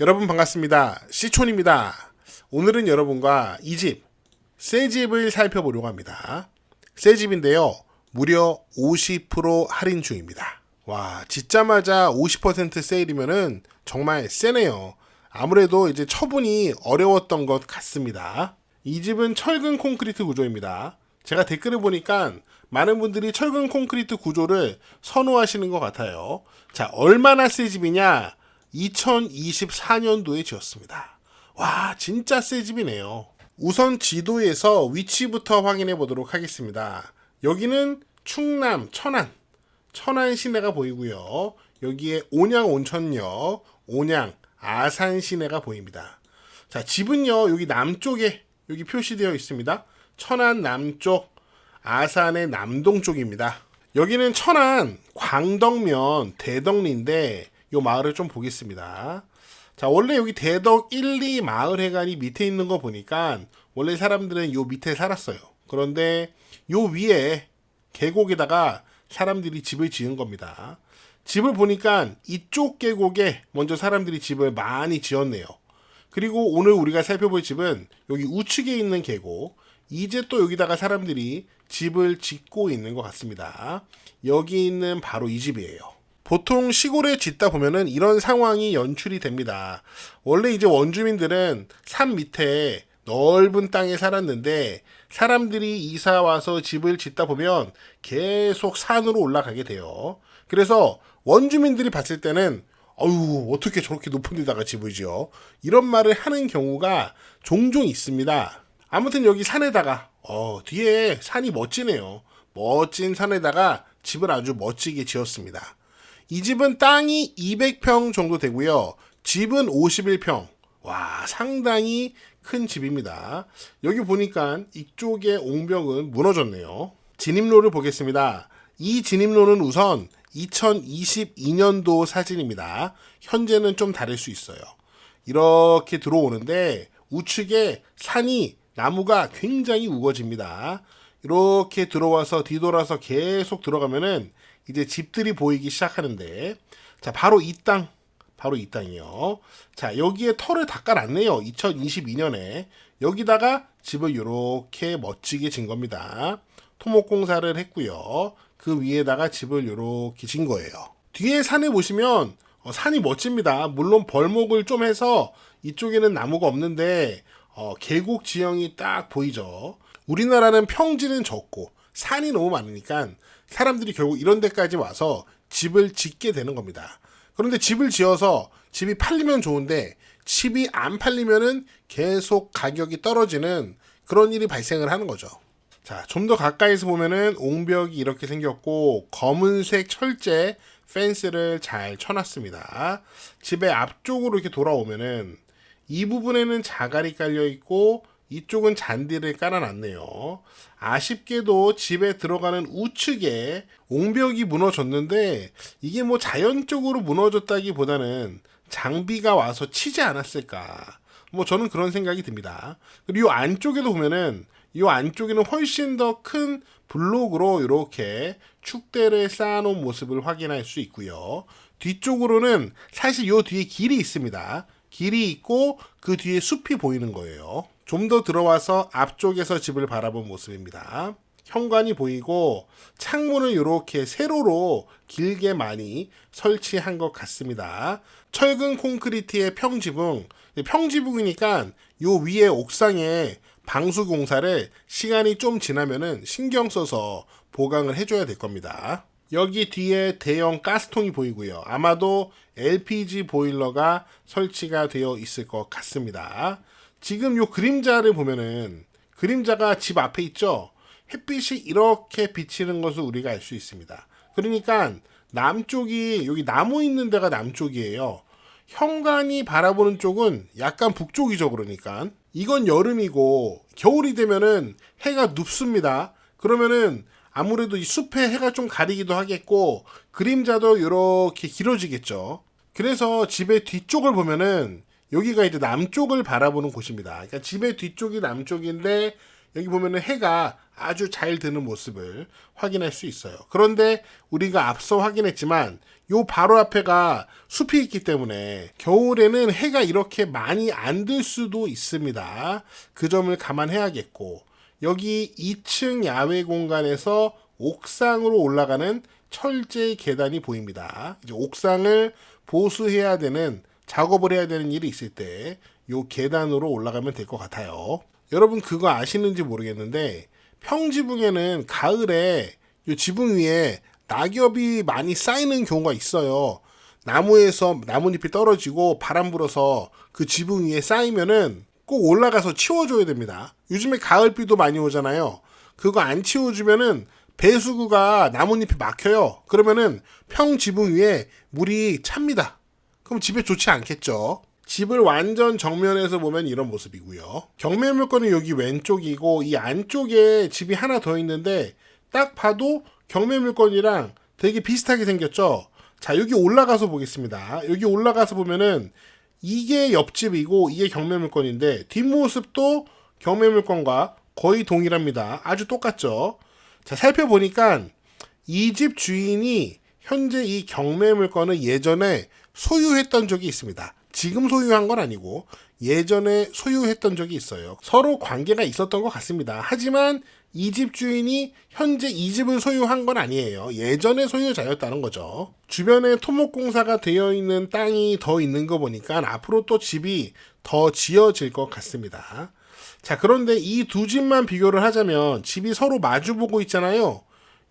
여러분 반갑습니다. 시촌입니다. 오늘은 여러분과 이 집, 새 집을 살펴보려고 합니다. 새 집인데요. 무려 50% 할인 중입니다. 와, 짓자마자 50% 세일이면은 정말 세네요. 아무래도 이제 처분이 어려웠던 것 같습니다. 이 집은 철근 콘크리트 구조입니다. 제가 댓글을 보니까 많은 분들이 철근 콘크리트 구조를 선호하시는 것 같아요. 자, 얼마나 새 집이냐? 2024년도에 지었습니다. 와, 진짜 새 집이네요. 우선 지도에서 위치부터 확인해 보도록 하겠습니다. 여기는 충남 천안 시내가 보이고요. 여기에 온양 온천역, 온양 아산 시내가 보입니다. 자, 집은요, 여기 남쪽에 여기 표시되어 있습니다. 천안 남쪽, 아산의 남동 쪽입니다. 여기는 천안 광덕면 대덕리인데 요 마을을 좀 보겠습니다. 자, 원래 여기 대덕 1, 2 마을 회관이 밑에 있는 거 보니까 원래 사람들은 요 밑에 살았어요. 그런데 요 위에 계곡에다가 사람들이 집을 지은 겁니다. 집을 보니까 이쪽 계곡에 먼저 사람들이 집을 많이 지었네요. 그리고 오늘 우리가 살펴볼 집은 여기 우측에 있는 계곡, 이제 또 여기다가 사람들이 집을 짓고 있는 것 같습니다. 여기 있는 바로 이 집이에요. 보통 시골에 짓다 보면은 이런 상황이 연출이 됩니다. 원래 이제 원주민들은 산 밑에 넓은 땅에 살았는데 사람들이 이사 와서 집을 짓다 보면 계속 산으로 올라가게 돼요. 그래서 원주민들이 봤을 때는 어휴, 어떻게 저렇게 높은 데다가 집을 지어? 이런 말을 하는 경우가 종종 있습니다. 아무튼 여기 산에다가 뒤에 산이 멋지네요. 멋진 산에다가 집을 아주 멋지게 지었습니다. 이 집은 땅이 200평 정도 되고요. 집은 51평. 와, 상당히 큰 집입니다. 여기 보니까 이쪽에 옹벽은 무너졌네요. 진입로를 보겠습니다. 이 진입로는 우선 2022년도 사진입니다. 현재는 좀 다를 수 있어요. 이렇게 들어오는데 우측에 산이 나무가 굉장히 우거집니다. 이렇게 들어와서 뒤돌아서 계속 들어가면은 이제 집들이 보이기 시작하는데, 자, 바로 이 땅이요. 자, 여기에 터를 다 깔았네요. 2022년에 여기다가 집을 이렇게 멋지게 진 겁니다. 토목공사를 했고요. 그 위에다가 집을 이렇게 진 거예요. 뒤에 산에 보시면 산이 멋집니다. 물론 벌목을 좀 해서 이쪽에는 나무가 없는데 계곡 지형이 딱 보이죠. 우리나라는 평지는 적고 산이 너무 많으니까 사람들이 결국 이런 데까지 와서 집을 짓게 되는 겁니다. 그런데 집을 지어서 집이 팔리면 좋은데 집이 안 팔리면은 계속 가격이 떨어지는 그런 일이 발생을 하는 거죠. 자, 좀 더 가까이서 보면은 옹벽이 이렇게 생겼고 검은색 철제 펜스를 잘 쳐놨습니다. 집의 앞쪽으로 이렇게 돌아오면은 이 부분에는 자갈이 깔려 있고 이쪽은 잔디를 깔아놨네요. 아쉽게도 집에 들어가는 우측에 옹벽이 무너졌는데 이게 뭐 자연적으로 무너졌다기보다는 장비가 와서 치지 않았을까. 뭐 저는 그런 생각이 듭니다. 그리고 이 안쪽에도 보면은 이 안쪽에는 훨씬 더 큰 블록으로 이렇게 축대를 쌓아놓은 모습을 확인할 수 있고요. 뒤쪽으로는 사실 이 뒤에 길이 있습니다. 길이 있고 그 뒤에 숲이 보이는 거예요. 좀 더 들어와서 앞쪽에서 집을 바라본 모습입니다. 현관이 보이고 창문을 이렇게 세로로 길게 많이 설치한 것 같습니다. 철근 콘크리트의 평지붕이니까 요 위에 옥상에 방수 공사를 시간이 좀 지나면은 신경 써서 보강을 해줘야 될 겁니다. 여기 뒤에 대형 가스통이 보이고요. 아마도 LPG 보일러가 설치가 되어 있을 것 같습니다. 지금 요 그림자를 보면은 그림자가 집 앞에 있죠. 햇빛이 이렇게 비치는 것을 우리가 알 수 있습니다. 그러니까 남쪽이 여기 나무 있는 데가 남쪽이에요. 현관이 바라보는 쪽은 약간 북쪽이죠. 그러니까 이건 여름이고 겨울이 되면은 해가 눕습니다. 그러면은 아무래도 이 숲에 해가 좀 가리기도 하겠고 그림자도 이렇게 길어지겠죠. 그래서 집의 뒤쪽을 보면은 여기가 이제 남쪽을 바라보는 곳입니다. 그러니까 집의 뒤쪽이 남쪽인데 여기 보면은 해가 아주 잘 드는 모습을 확인할 수 있어요. 그런데 우리가 앞서 확인했지만 요 바로 앞에가 숲이 있기 때문에 겨울에는 해가 이렇게 많이 안 들 수도 있습니다. 그 점을 감안해야겠고, 여기 2층 야외 공간에서 옥상으로 올라가는 철제 계단이 보입니다. 이제 옥상을 보수해야 되는, 작업을 해야 되는 일이 있을 때 요 계단으로 올라가면 될 것 같아요. 여러분 그거 아시는지 모르겠는데 평지붕에는 가을에 요 지붕 위에 낙엽이 많이 쌓이는 경우가 있어요. 나무에서 나뭇잎이 떨어지고 바람 불어서 그 지붕 위에 쌓이면은 꼭 올라가서 치워줘야 됩니다. 요즘에 가을비도 많이 오잖아요. 그거 안 치워주면은 배수구가 나뭇잎이 막혀요. 그러면은 평지붕 위에 물이 찹니다. 그럼 집에 좋지 않겠죠. 집을 완전 정면에서 보면 이런 모습이고요. 경매 물건은 여기 왼쪽이고 이 안쪽에 집이 하나 더 있는데 딱 봐도 경매 물건이랑 되게 비슷하게 생겼죠. 자, 여기 올라가서 보겠습니다. 여기 올라가서 보면은 이게 옆집이고 이게 경매 물건인데 뒷모습도 경매 물건과 거의 동일합니다. 아주 똑같죠. 자, 살펴보니까 이 집 주인이 현재 이 경매 물건을 예전에 소유했던 적이 있습니다. 지금 소유한 건 아니고 예전에 소유했던 적이 있어요. 서로 관계가 있었던 것 같습니다. 하지만 이 집 주인이 현재 이 집을 소유한 건 아니에요. 예전에 소유자였다는 거죠. 주변에 토목공사가 되어 있는 땅이 더 있는 거 보니까 앞으로 또 집이 더 지어질 것 같습니다. 자, 그런데 이 두 집만 비교를 하자면 집이 서로 마주보고 있잖아요.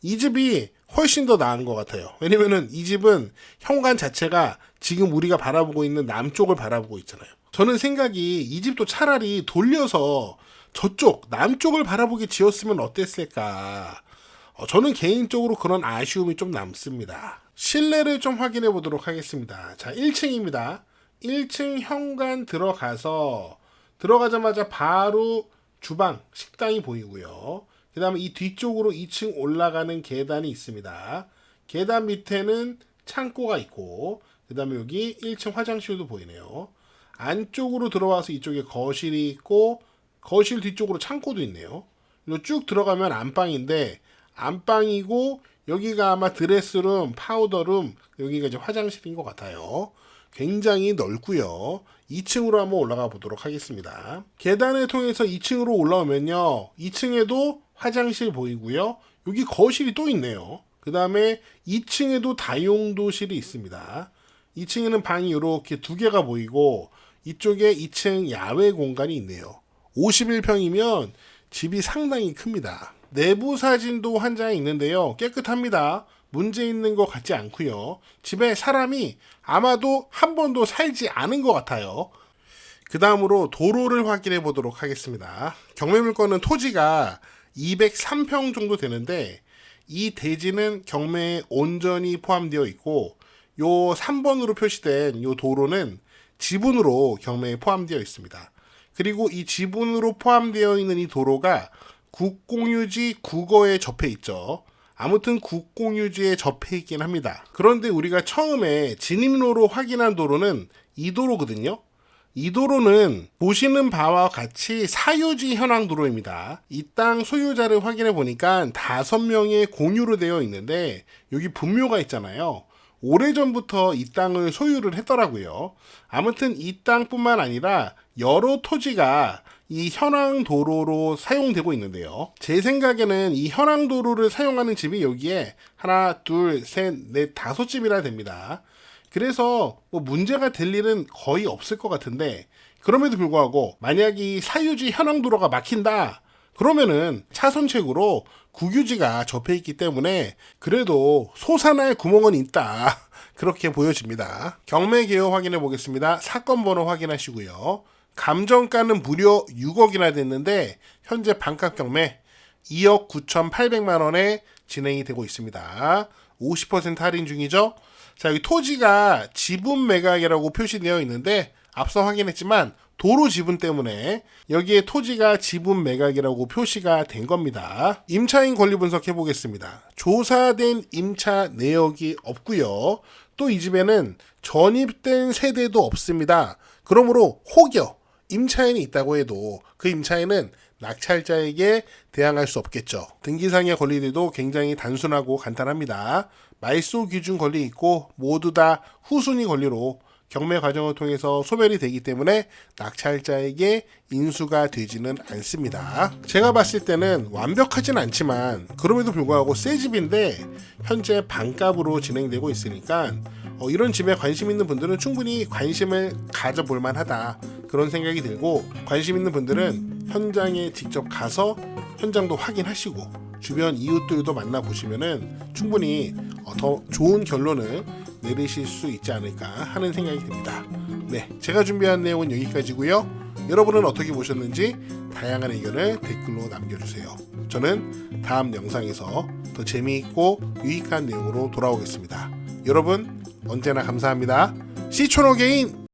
이 집이 훨씬 더 나은 것 같아요. 왜냐면은 이 집은 현관 자체가 지금 우리가 바라보고 있는 남쪽을 바라보고 있잖아요. 저는 생각이 이 집도 차라리 돌려서 저쪽 남쪽을 바라보게 지었으면 어땠을까. 저는 개인적으로 그런 아쉬움이 좀 남습니다. 실내를 좀 확인해 보도록 하겠습니다. 자, 1층입니다. 1층 현관 들어가자마자 바로 주방, 식당이 보이고요. 그 다음에 이 뒤쪽으로 2층 올라가는 계단이 있습니다. 계단 밑에는 창고가 있고, 그 다음에 여기 1층 화장실도 보이네요. 안쪽으로 들어와서 이쪽에 거실이 있고, 거실 뒤쪽으로 창고도 있네요. 쭉 들어가면 안방인데, 안방이고, 여기가 아마 드레스룸, 파우더룸, 여기가 이제 화장실인 것 같아요. 굉장히 넓고요. 2층으로 한번 올라가 보도록 하겠습니다. 계단을 통해서 2층으로 올라오면요, 2층에도 화장실 보이고요. 여기 거실이 또 있네요. 그 다음에 2층에도 다용도실이 있습니다. 2층에는 방이 이렇게 두 개가 보이고 이쪽에 2층 야외 공간이 있네요. 51평이면 집이 상당히 큽니다. 내부 사진도 한 장 있는데요. 깨끗합니다. 문제 있는 것 같지 않고요. 집에 사람이 아마도 한 번도 살지 않은 것 같아요. 그 다음으로 도로를 확인해 보도록 하겠습니다. 경매 물건은 토지가 203평 정도 되는데 이 대지는 경매에 온전히 포함되어 있고 요 3번으로 표시된 요 도로는 지분으로 경매에 포함되어 있습니다. 그리고 이 지분으로 포함되어 있는 이 도로가 국공유지 국어에 접해 있죠. 아무튼 국공유지에 접해 있긴 합니다. 그런데 우리가 처음에 진입로로 확인한 도로는 이 도로거든요. 이 도로는 보시는 바와 같이 사유지 현황 도로입니다. 이 땅 소유자를 확인해 보니까 5명의 공유로 되어 있는데 여기 분묘가 있잖아요. 오래전부터 이 땅을 소유를 했더라고요. 아무튼 이 땅뿐만 아니라 여러 토지가 이 현황 도로로 사용되고 있는데요. 제 생각에는 이 현황 도로를 사용하는 집이 여기에 하나, 둘, 셋, 넷, 5집이나 됩니다. 그래서 뭐 문제가 될 일은 거의 없을 것 같은데 그럼에도 불구하고 만약 이 사유지 현황 도로가 막힌다 그러면은 차선책으로 국유지가 접해 있기 때문에 그래도 솟아날 구멍은 있다 그렇게 보여집니다. 경매 개요 확인해 보겠습니다. 사건 번호 확인하시고요. 감정가는 무려 6억이나 됐는데 현재 반값 경매 2억 9,800만 원에 진행이 되고 있습니다. 50% 할인 중이죠. 자, 여기 토지가 지분 매각이라고 표시되어 있는데 앞서 확인했지만 도로 지분 때문에 여기에 토지가 지분 매각이라고 표시가 된 겁니다. 임차인 권리 분석해 보겠습니다. 조사된 임차 내역이 없고요. 또 이 집에는 전입된 세대도 없습니다. 그러므로 혹여 임차인이 있다고 해도 그 임차인은 낙찰자에게 대항할 수 없겠죠. 등기상의 권리들도 굉장히 단순하고 간단합니다. 말소 기준 권리 있고 모두 다 후순위 권리로 경매 과정을 통해서 소멸이 되기 때문에 낙찰자에게 인수가 되지는 않습니다. 제가 봤을 때는 완벽하진 않지만 그럼에도 불구하고 새 집인데 현재 반값으로 진행되고 있으니까 이런 집에 관심 있는 분들은 충분히 관심을 가져볼 만하다, 그런 생각이 들고, 관심 있는 분들은 현장에 직접 가서 현장도 확인하시고 주변 이웃들도 만나보시면은 충분히 더 좋은 결론을 내리실 수 있지 않을까 하는 생각이 듭니다. 네, 제가 준비한 내용은 여기까지고요. 여러분은 어떻게 보셨는지 다양한 의견을 댓글로 남겨주세요. 저는 다음 영상에서 더 재미있고 유익한 내용으로 돌아오겠습니다. 여러분 언제나 감사합니다. 시초노게인